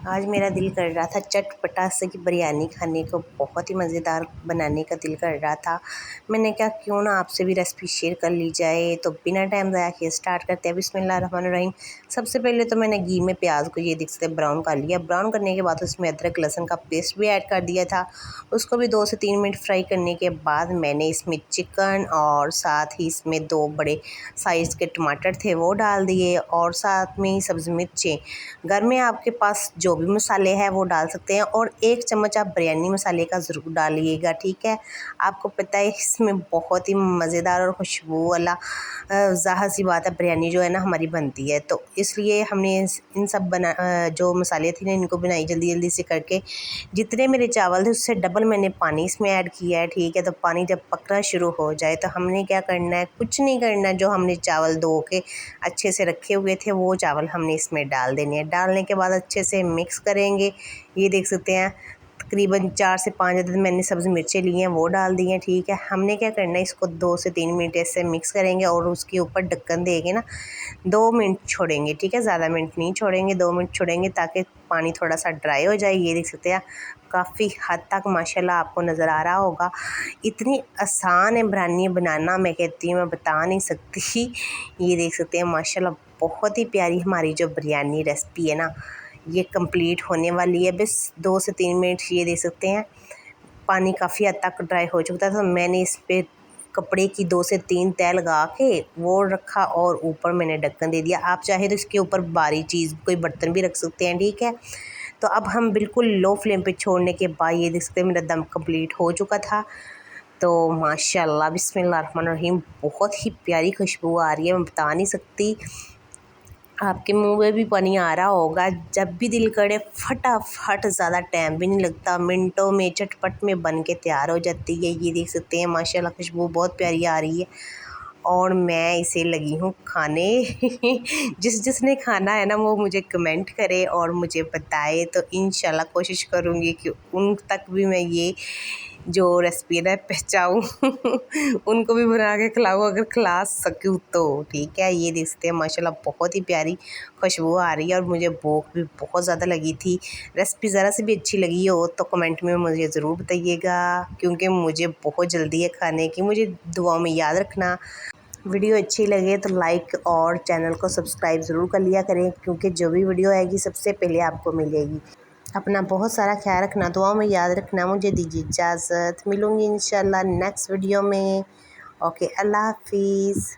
आज मेरा दिल कर रहा था चटपटा सी बिरयानी खाने को, बहुत ही मज़ेदार बनाने का दिल कर रहा था। मैंने कहा क्यों ना आपसे भी रेसिपी शेयर कर ली जाए। तो बिना टाइम ज़ाया किए स्टार्ट करते हैं। बिस्मिल्लाहिर्रहमानिर्रहीम। सबसे पहले तो मैंने घी में प्याज को ये देख सकते ब्राउन कर लिया। ब्राउन करने के बाद उसमें अदरक लहसुन का पेस्ट भी ऐड कर दिया था। उसको भी 2 से 3 मिनट फ्राई करने के बाद मैंने इसमें चिकन और साथ ही इसमें 2 बड़े साइज़ के टमाटर थे वो डाल दिए, और साथ में ही सब्ज़ी मिर्चें, घर में आपके पास जो भी मसाले हैं वो डाल सकते हैं, और 1 चम्मच आप बिरयानी मसाले का ज़रूर डालिएगा, ठीक है। आपको पता है इसमें बहुत ही मज़ेदार और खुशबू वाला ज़ाहिर सी बात है बिरयानी जो है ना हमारी बनती है। तो इसलिए हमने इन सब जो मसाले थे ना इनको बनाई जल्दी जल्दी से करके। जितने मेरे चावल थे उससे डबल मैंने पानी इसमें ऐड किया है, ठीक है। तो पानी जब पकना शुरू हो जाए तो हमने क्या करना है, कुछ नहीं करना। जो हमने चावल धो के अच्छे से रखे हुए थे वो चावल हमने इसमें डाल देने हैं। डालने के बाद अच्छे से मिक्स करेंगे। ये देख सकते हैं तकरीबन 4 से 5 अदद मैंने सब्ज़ी मिर्चें ली हैं वो डाल दी हैं, ठीक है। हमने क्या करना है, इसको 2 से 3 मिनट ऐसे मिक्स करेंगे और उसके ऊपर ढक्कन देके ना 2 मिनट छोड़ेंगे, ठीक है। ज़्यादा मिनट नहीं छोड़ेंगे, 2 मिनट छोड़ेंगे ताकि पानी थोड़ा सा ड्राई हो जाए। ये देख सकते हैं काफ़ी हद तक माशाल्लाह आपको नज़र आ रहा होगा। इतनी आसान है बिरयानी बनाना, मैं कहती हूँ मैं बता नहीं सकती। ये देख सकते हैं माशाल्लाह बहुत ही प्यारी हमारी जो बिरयानी रेसिपी है ना ये कंप्लीट होने वाली है। बस 2 से 3 मिनट। ये देख सकते हैं पानी काफ़ी हद तक ड्राई हो चुका था, तो मैंने इस पे कपड़े की 2 से 3 तह लगा के वो रखा और ऊपर मैंने ढक्कन दे दिया। आप चाहे तो इसके ऊपर भारी चीज़ कोई बर्तन भी रख सकते हैं, ठीक है। तो अब हम बिल्कुल लो फ्लेम पे छोड़ने के बाद ये देख सकते हैं मेरा दम कंप्लीट हो चुका था। तो माशाल्लाह बिस्मिल्लाहिर्रहमानिर्रहीम बहुत ही प्यारी खुशबू आ रही है, मैं बता नहीं सकती। आपके मुंह में भी पानी आ रहा होगा। जब भी दिल करे फटाफट, ज़्यादा टाइम भी नहीं लगता, मिनटों में चटपट में बन के तैयार हो जाती है। ये देख सकते हैं माशाल्लाह खुशबू बहुत प्यारी आ रही है और मैं इसे लगी हूँ खाने। जिसने खाना है ना वो मुझे कमेंट करे और मुझे बताए, तो इंशाल्लाह कोशिश करूँगी कि उन तक भी मैं ये जो रेसिपी है ना पहुँचाऊँ। उनको भी बना के खिलाऊँ अगर खिला सकूँ तो, ठीक है। ये देख सकते हैं माशाल्लाह बहुत ही प्यारी खुशबू आ रही है और मुझे भूख भी बहुत ज़्यादा लगी थी। रेसिपी ज़रा सी भी अच्छी लगी हो तो कमेंट में मुझे ज़रूर बताइएगा, क्योंकि मुझे बहुत जल्दी है खाने की। मुझे दुआओं में याद रखना। वीडियो अच्छी लगे तो लाइक और चैनल को सब्सक्राइब ज़रूर कर लिया करें, क्योंकि जो भी वीडियो आएगी सबसे पहले आपको मिलेगी। अपना बहुत सारा ख्याल रखना, दुआओं में याद रखना। मुझे दीजिए इजाज़त, मिलूँगी इंशाल्लाह नेक्स्ट वीडियो में। ओके, अल्लाह हाफिज़।